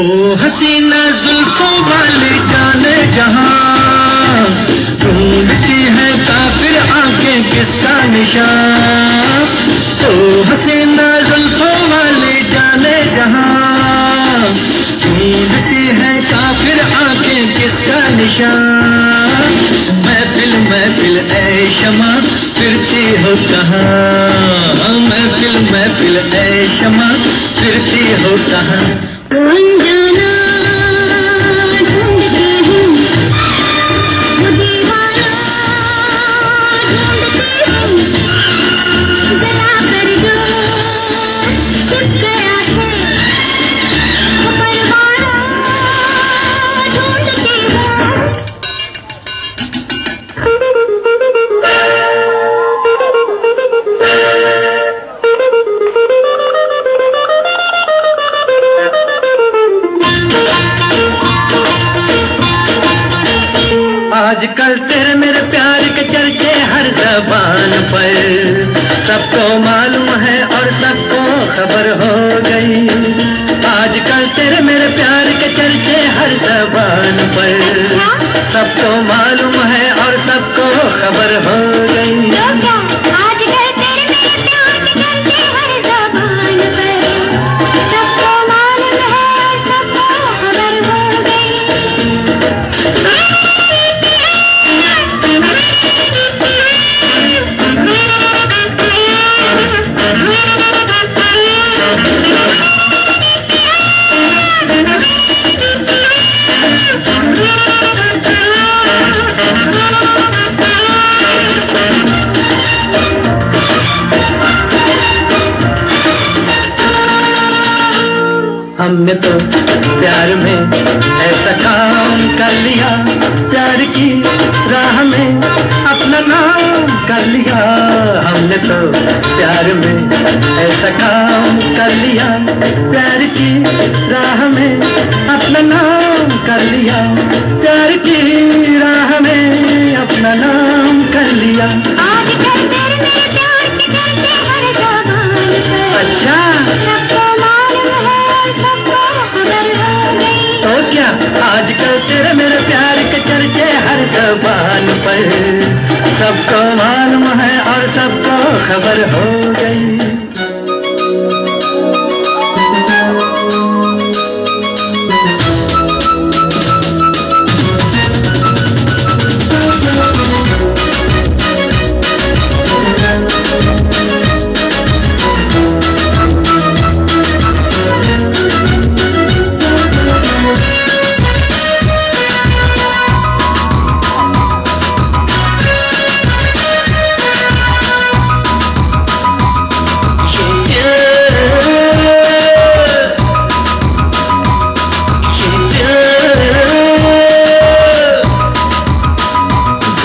हसीना जुल्फों वाली जाने जहां ढूंढती है काफिर आंखें किसका निशान। ओ हसीना जुल्फों वाली जाने जहां ढूंढती है काफिर आंखें किसका निशान। महफिल महफिल ऐ शमा फिरती हो कहाँ। महफिल महफिल ऐ शमा फिरती हो कहाँ। कौन जाना ढूंढती हूँ वो दीवाना ढूंढती हूँ जला कर जो छिप गया है वो परवाना ढूंढती हूँ। आजकल तेरे मेरे प्यार के चर्चे हर ज़बान पर सबको मालूम है और सबको खबर हो गई। आजकल तेरे मेरे प्यार के चर्चे हर ज़बान पर सबको मालूम है और सबको खबर हो गई। आजकल तेरे मेरे प्यार के चर्चे हर ज़बान पर सबको मालूम है और सबको खबर हो गई। हमने तो प्यार में ऐसा काम कर लिया, प्यार की राह में अपना नाम कर लिया। हमने तो प्यार में ऐसा काम कर लिया, प्यार की राह में अपना नाम कर लिया। प्यार की राह में अपना नाम कर लिया। आजकल तेरे मेरे प्यार के चर्चे हर ज़बान पर अच्छा सबको मालूम है और सबको खबर हो गई। तो क्या आजकल तेरे मेरे प्यार के चर्चे हर ज़बान पर सबको मालूम है और सबको खबर हो गई।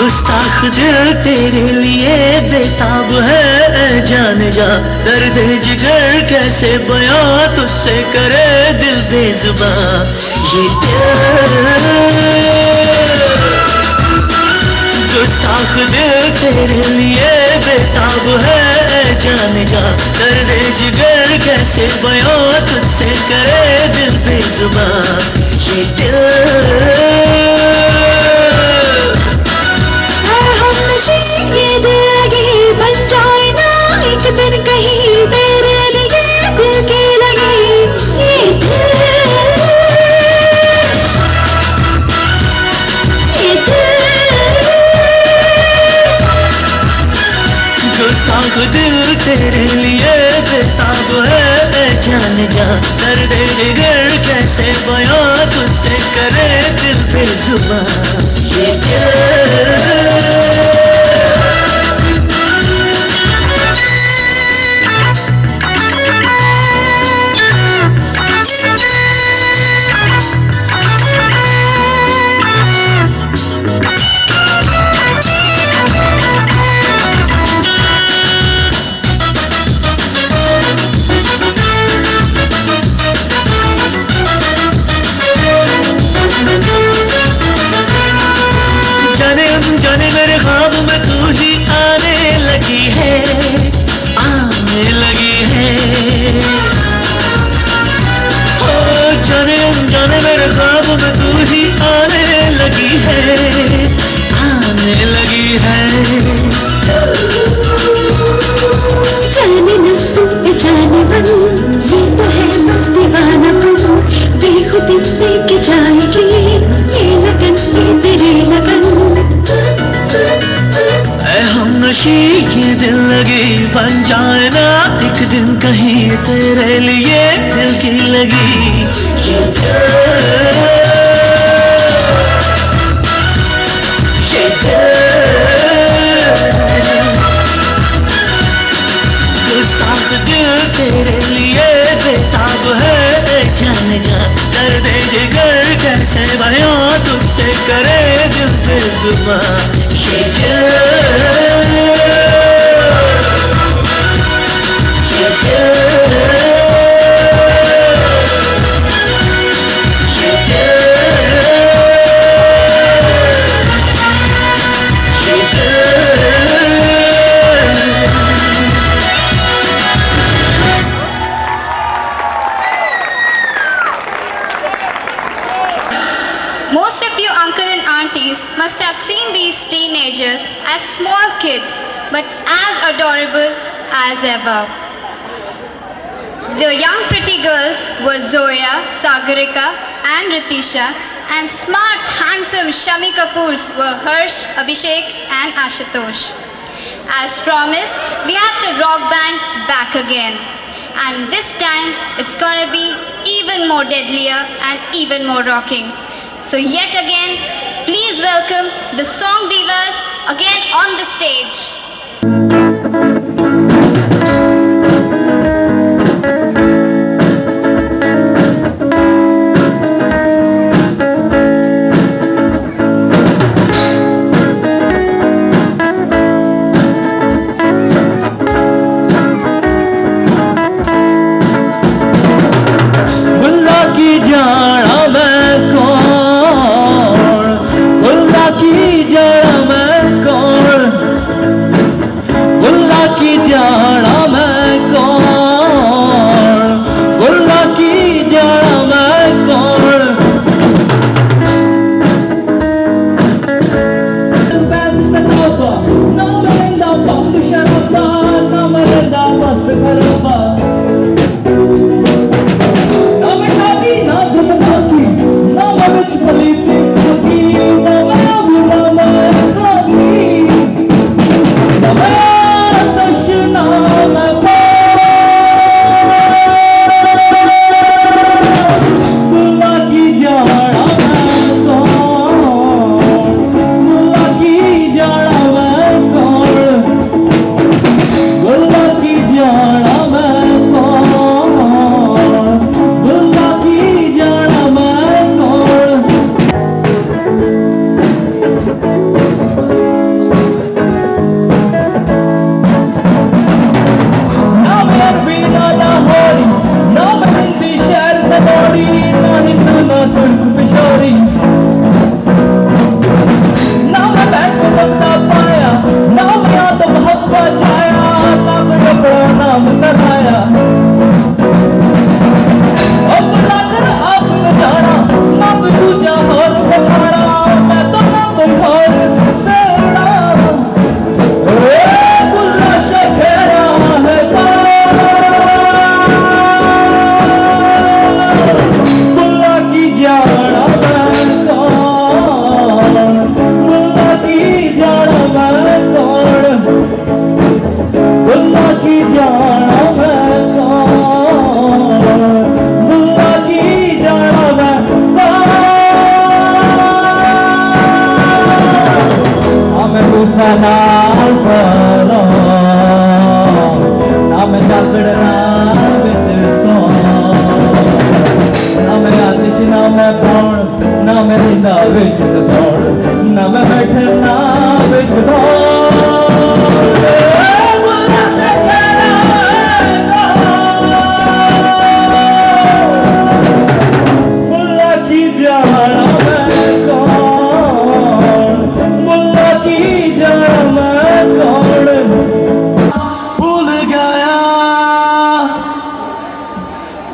गुस्ताख दिल तेरे लिए बेताब है, जाने जा दर्द जिगर कैसे बयां तुझसे करे दिल बेजुबां। ये गुस्ताख दिल तेरे लिए बेताब है, जाने जा दर्द जिगर कैसे बयां तुझसे करे दिल बेजुबां। ये ये दिल बन जाए ना एक दिन कहीं तेरे लिए दिल की लगी। ये गुस्ताख दिल तेरे लिए बेताब है, जाने जा दर्द जिगर कैसे बयां तुझसे करे दिल बेजुबां। ये जाने मेरे ख्वाब में तू ही आने लगी है, आने लगी है। ओ जाने ही आने लगी है, आने लगी है। जाने ना तू जाने बन, ये तो है बस दीवानापन, बेखुदी लेके जाएगी ये लगन, ये तेरी लगन। ऐ हमनशी ये दिल लगी बन जाए ना एक दिन कहीं तेरे लिए दिल की लगी। ये गुस्ताख दिल तेरे लिए बेताब है, जाने जा कर दे जिगर कैसे बयां तुझसे करे दिल बेजुबान। ये Most of you uncle and aunties must have seen these teenagers as small kids, but as adorable as ever. The young pretty girls were Zoya, Sagarika and Ritisha, and smart, handsome Shami Kapoors were Harsh, Abhishek and Ashutosh. As promised, we have the rock band back again. And this time, it's gonna be even more deadlier and even more rocking. So yet again, please welcome the Song Divas again on the stage.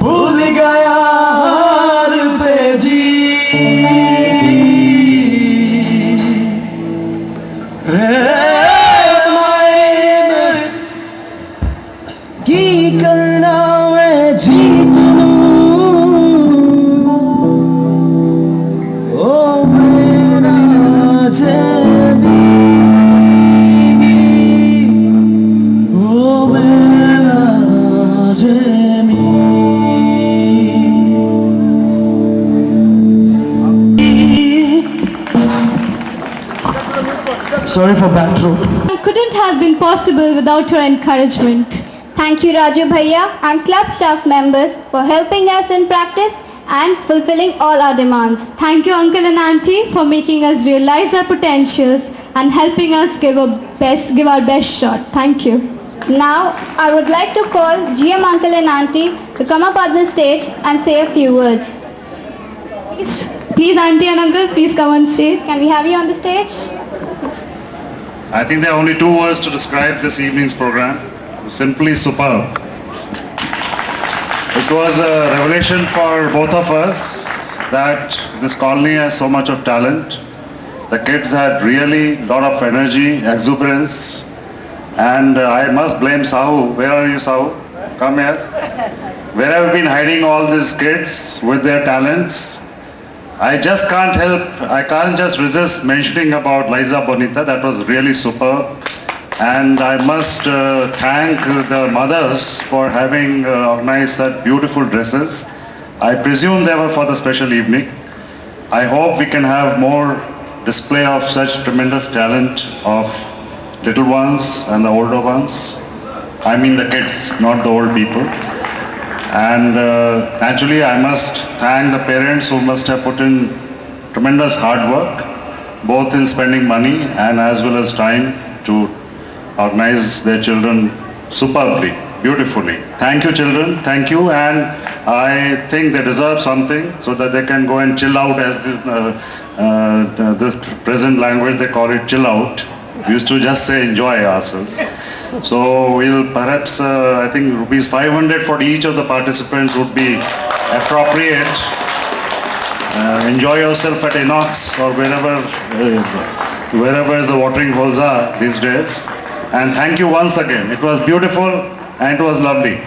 भूल गया हार पे जी। Sorry for bad throat. It couldn't have been possible without your encouragement. Thank you Raju Bhaiya and club staff members for helping us in practice and fulfilling all our demands. Thank you, Uncle and Auntie, for making us realize our potentials and helping us give our best shot. Thank you. Now, I would like to call GM Uncle and Auntie to come up on the stage and say a few words. Please, Auntie and Uncle, please come on stage. Can we have you on the stage? I think there are only two words to describe this evening's program. Simply superb. It was a revelation for both of us that this colony has so much of talent. The kids had really a lot of energy, exuberance, and I must blame Sahu. Where are you, Sahu? Come here. Where have you been hiding all these kids with their talents? I just can't help, I can't just resist mentioning about Liza Bonita. That was really superb. And I must thank the mothers for having organized such beautiful dresses. I presume they were for the special evening. I hope we can have more display of such tremendous talent of little ones and the older ones. I mean the kids, not the old people. And naturally I must thank the parents who must have put in tremendous hard work, both in spending money and as well as time to organize their children superbly, beautifully. Thank you children, thank you, and I think they deserve something so that they can go and chill out, as this present language they call it chill out. We used to just say enjoy ourselves. So we'll perhaps, I think rupees 500 for each of the participants would be appropriate. Enjoy yourself at Inox or wherever the watering holes are these days. And thank you once again. It was beautiful and it was lovely.